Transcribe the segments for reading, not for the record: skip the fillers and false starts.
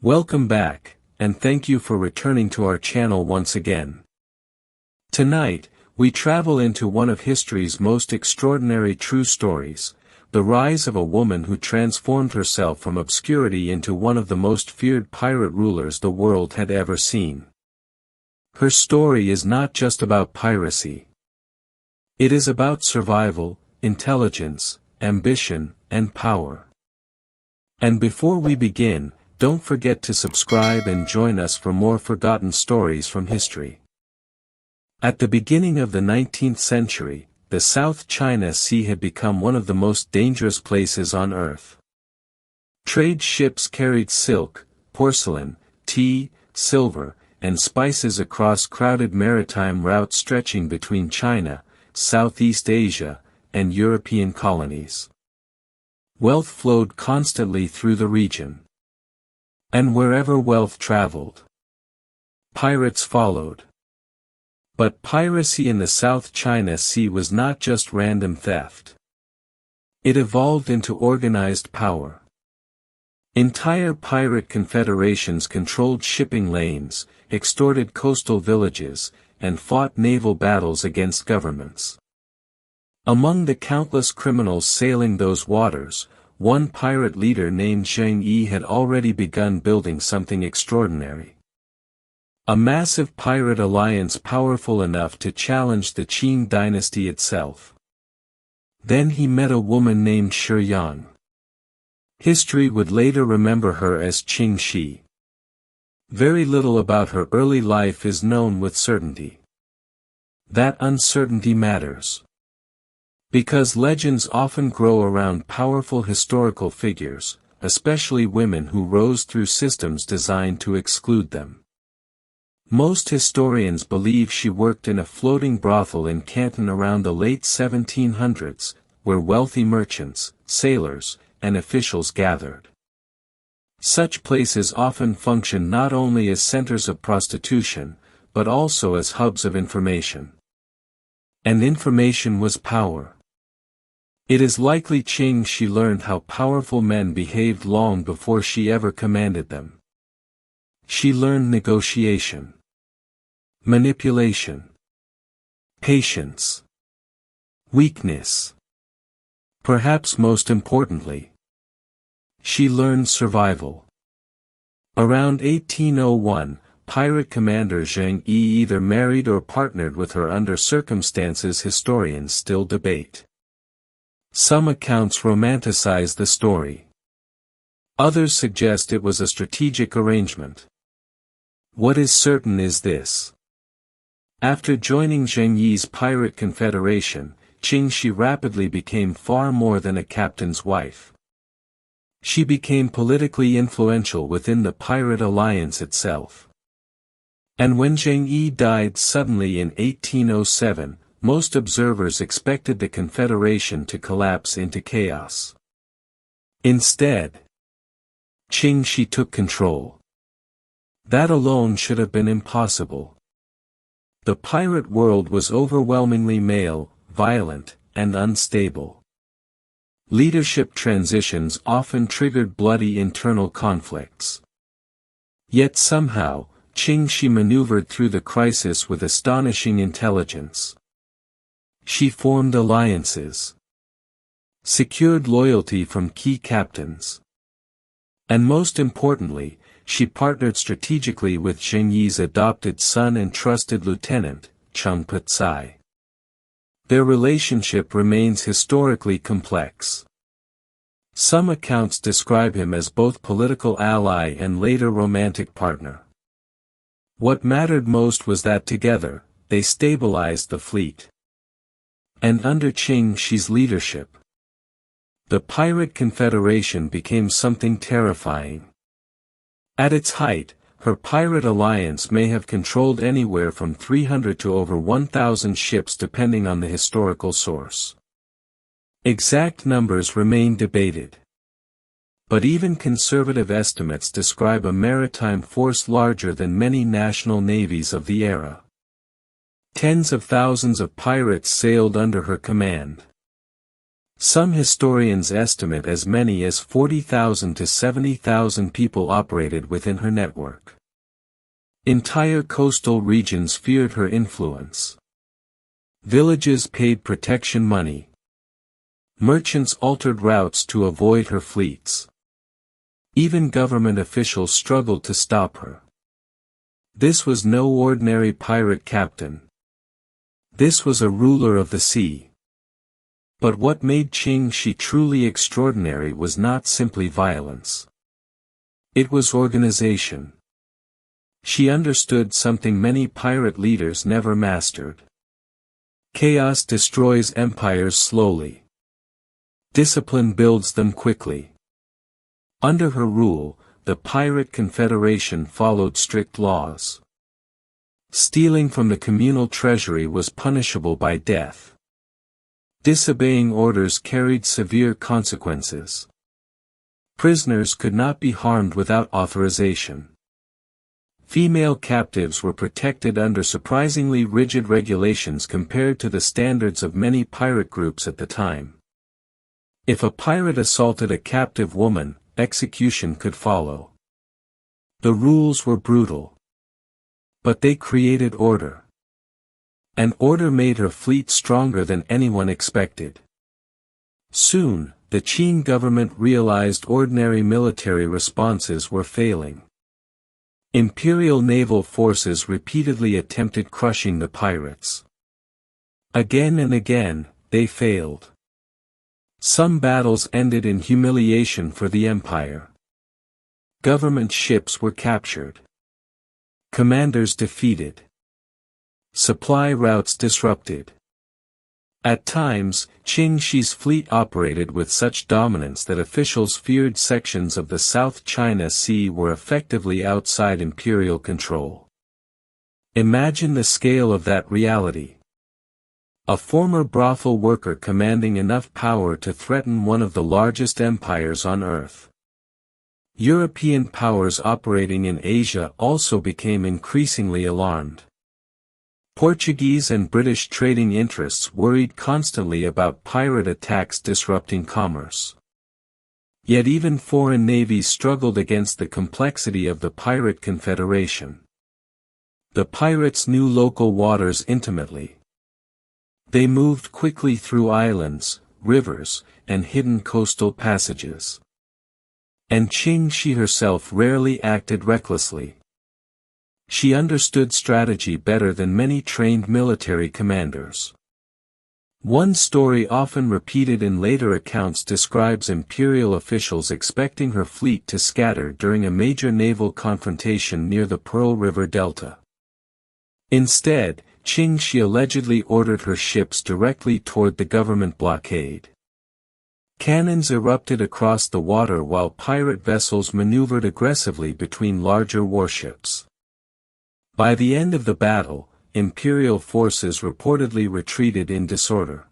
Welcome back, and thank you for returning to our channel once again. Tonight, we travel into one of history's most extraordinary true stories, the rise of a woman who transformed herself from obscurity into one of the most feared pirate rulers the world had ever seen. Her story is not just about piracy. It is about survival, intelligence, ambition, and power. And before we begin, don't forget to subscribe and join us for more forgotten stories from history. At the beginning of the 19th century, the South China Sea had become one of the most dangerous places on Earth. Trade ships carried silk, porcelain, tea, silver, and spices across crowded maritime routes stretching between China, Southeast Asia, and European colonies. Wealth flowed constantly through the region. And wherever wealth traveled, pirates followed. But piracy in the South China Sea was not just random theft. It evolved into organized power. Entire pirate confederations controlled shipping lanes, extorted coastal villages, and fought naval battles against governments. Among the countless criminals sailing those waters, one pirate leader named Ching Shih had already begun building something extraordinary. A massive pirate alliance powerful enough to challenge the Qing dynasty itself. Then he met a woman named Shi. History would later remember her as Ching Shih. Very little about her early life is known with certainty. That uncertainty matters. Because legends often grow around powerful historical figures, especially women who rose through systems designed to exclude them. Most historians believe she worked in a floating brothel in Canton around the late 1700s, where wealthy merchants, sailors, and officials gathered. Such places often function not only as centers of prostitution, but also as hubs of information. And information was power. It is likely Ching Shih learned how powerful men behaved long before she ever commanded them. She learned negotiation, manipulation, patience, weakness. Perhaps most importantly, she learned survival. Around 1801, pirate commander Ching Shih either married or partnered with her under circumstances historians still debate. Some accounts romanticize the story. Others suggest it was a strategic arrangement. What is certain is this. After joining Ching Shih's pirate confederation, Ching Shih rapidly became far more than a captain's wife. She became politically influential within the pirate alliance itself. And when Ching Shih died suddenly in 1807, most observers expected the confederation to collapse into chaos. Instead, Ching Shih took control. That alone should have been impossible. The pirate world was overwhelmingly male, violent, and unstable. Leadership transitions often triggered bloody internal conflicts. Yet somehow, Ching Shih maneuvered through the crisis with astonishing intelligence. She formed alliances, secured loyalty from key captains, and most importantly, she partnered strategically with Ching Shih's adopted son and trusted lieutenant, Cheng Putsai. Their relationship remains historically complex. Some accounts describe him as both political ally and later romantic partner. What mattered most was that together, they stabilized the fleet. And under Ching Shih's leadership, the pirate confederation became something terrifying. At its height, her pirate alliance may have controlled anywhere from 300 to over 1,000 ships depending on the historical source. Exact numbers remain debated. But even conservative estimates describe a maritime force larger than many national navies of the era. Tens of thousands of pirates sailed under her command. Some historians estimate as many as 40,000 to 70,000 people operated within her network. Entire coastal regions feared her influence. Villages paid protection money. Merchants altered routes to avoid her fleets. Even government officials struggled to stop her. This was no ordinary pirate captain. This was a ruler of the sea. But what made Ching Shih truly extraordinary was not simply violence. It was organization. She understood something many pirate leaders never mastered. Chaos destroys empires slowly. Discipline builds them quickly. Under her rule, the Pirate Confederation followed strict laws. Stealing from the communal treasury was punishable by death. Disobeying orders carried severe consequences. Prisoners could not be harmed without authorization. Female captives were protected under surprisingly rigid regulations compared to the standards of many pirate groups at the time. If a pirate assaulted a captive woman, execution could follow. The rules were brutal. But they created order. And order made her fleet stronger than anyone expected. Soon, the Qing government realized ordinary military responses were failing. Imperial naval forces repeatedly attempted crushing the pirates. Again and again, they failed. Some battles ended in humiliation for the empire. Government ships were captured. Commanders defeated. Supply routes disrupted. At times, Ching Shih's fleet operated with such dominance that officials feared sections of the South China Sea were effectively outside imperial control. Imagine the scale of that reality. A former brothel worker commanding enough power to threaten one of the largest empires on Earth. European powers operating in Asia also became increasingly alarmed. Portuguese and British trading interests worried constantly about pirate attacks disrupting commerce. Yet even foreign navies struggled against the complexity of the Pirate Confederation. The pirates knew local waters intimately. They moved quickly through islands, rivers, and hidden coastal passages. And Ching Shih herself rarely acted recklessly. She understood strategy better than many trained military commanders. One story often repeated in later accounts describes imperial officials expecting her fleet to scatter during a major naval confrontation near the Pearl River Delta. Instead, Ching Shih allegedly ordered her ships directly toward the government blockade. Cannons erupted across the water while pirate vessels maneuvered aggressively between larger warships. By the end of the battle, imperial forces reportedly retreated in disorder.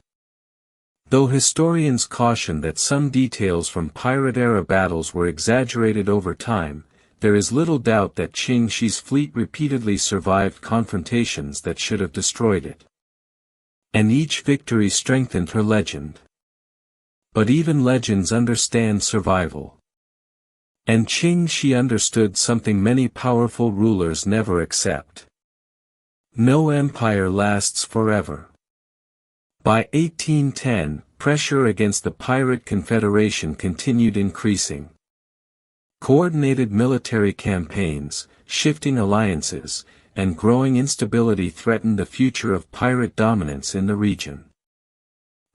Though historians caution that some details from pirate-era battles were exaggerated over time, there is little doubt that Ching Shih's fleet repeatedly survived confrontations that should have destroyed it. And each victory strengthened her legend. But even legends understand survival. And Ching Shih understood something many powerful rulers never accept. No empire lasts forever. By 1810, pressure against the Pirate Confederation continued increasing. Coordinated military campaigns, shifting alliances, and growing instability threatened the future of pirate dominance in the region.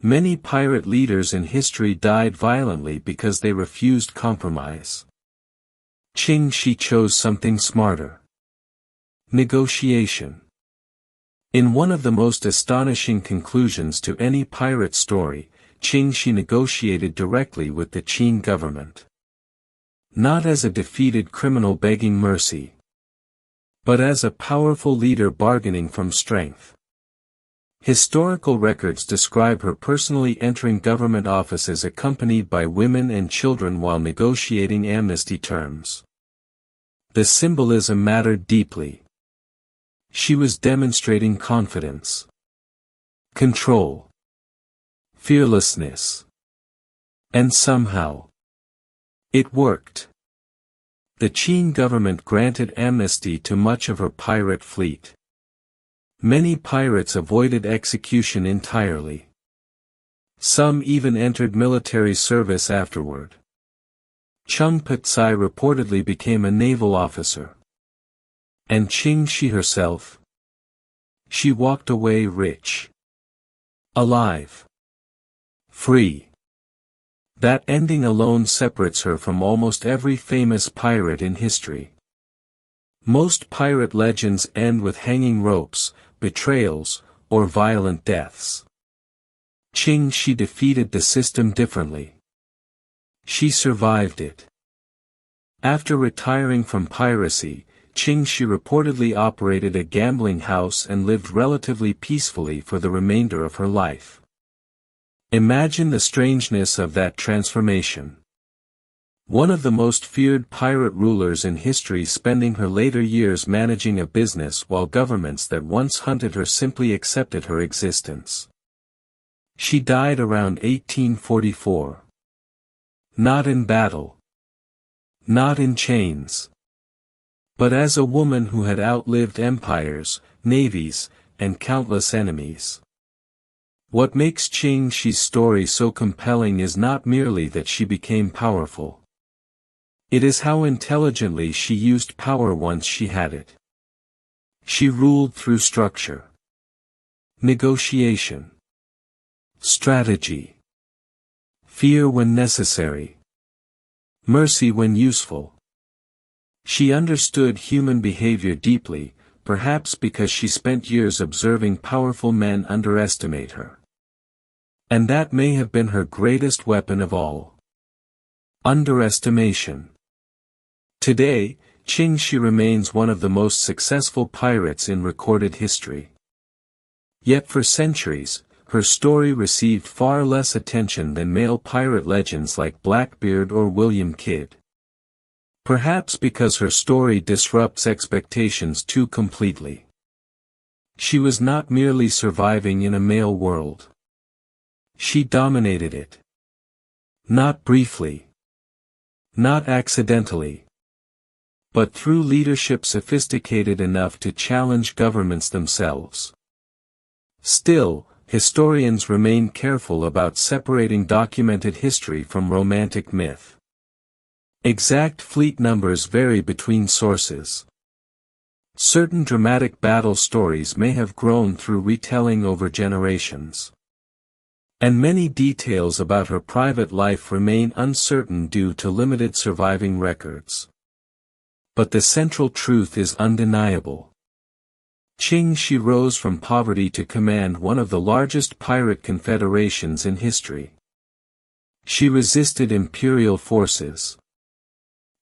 Many pirate leaders in history died violently because they refused compromise. Ching Shih chose something smarter. Negotiation. In one of the most astonishing conclusions to any pirate story, Ching Shih negotiated directly with the Qing government. Not as a defeated criminal begging mercy, but as a powerful leader bargaining from strength. Historical records describe her personally entering government offices accompanied by women and children while negotiating amnesty terms. The symbolism mattered deeply. She was demonstrating confidence, control, fearlessness. And somehow, it worked. The Qing government granted amnesty to much of her pirate fleet. Many pirates avoided execution entirely. Some even entered military service afterward. Cheng Putzai reportedly became a naval officer. And Ching Shih herself? She walked away rich. Alive. Free. That ending alone separates her from almost every famous pirate in history. Most pirate legends end with hanging ropes, betrayals, or violent deaths. Ching Shih defeated the system differently. She survived it. After retiring from piracy, Ching Shih reportedly operated a gambling house and lived relatively peacefully for the remainder of her life. Imagine the strangeness of that transformation. One of the most feared pirate rulers in history spending her later years managing a business while governments that once hunted her simply accepted her existence. She died around 1844. Not in battle. Not in chains. But as a woman who had outlived empires, navies, and countless enemies. What makes Ching Shih's story so compelling is not merely that she became powerful. It is how intelligently she used power once she had it. She ruled through structure, negotiation, strategy, fear when necessary, mercy when useful. She understood human behavior deeply, perhaps because she spent years observing powerful men underestimate her. And that may have been her greatest weapon of all. Underestimation. Today, Ching Shih remains one of the most successful pirates in recorded history. Yet for centuries, her story received far less attention than male pirate legends like Blackbeard or William Kidd. Perhaps because her story disrupts expectations too completely. She was not merely surviving in a male world. She dominated it. Not briefly. Not accidentally. But through leadership sophisticated enough to challenge governments themselves. Still, historians remain careful about separating documented history from romantic myth. Exact fleet numbers vary between sources. Certain dramatic battle stories may have grown through retelling over generations. And many details about her private life remain uncertain due to limited surviving records. But the central truth is undeniable. Ching Shih rose from poverty to command one of the largest pirate confederations in history. She resisted imperial forces.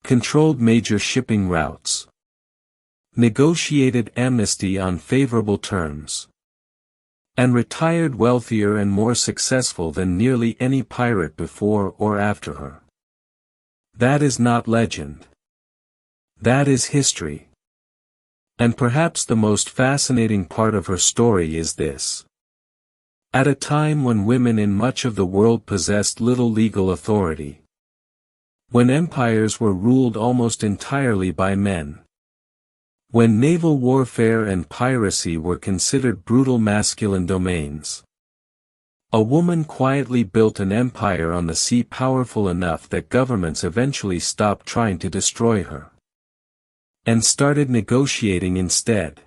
Controlled major shipping routes. Negotiated amnesty on favorable terms. And retired wealthier and more successful than nearly any pirate before or after her. That is not legend. That is history. And perhaps the most fascinating part of her story is this. At a time when women in much of the world possessed little legal authority. When empires were ruled almost entirely by men. When naval warfare and piracy were considered brutal masculine domains. A woman quietly built an empire on the sea powerful enough that governments eventually stopped trying to destroy her. And started negotiating instead.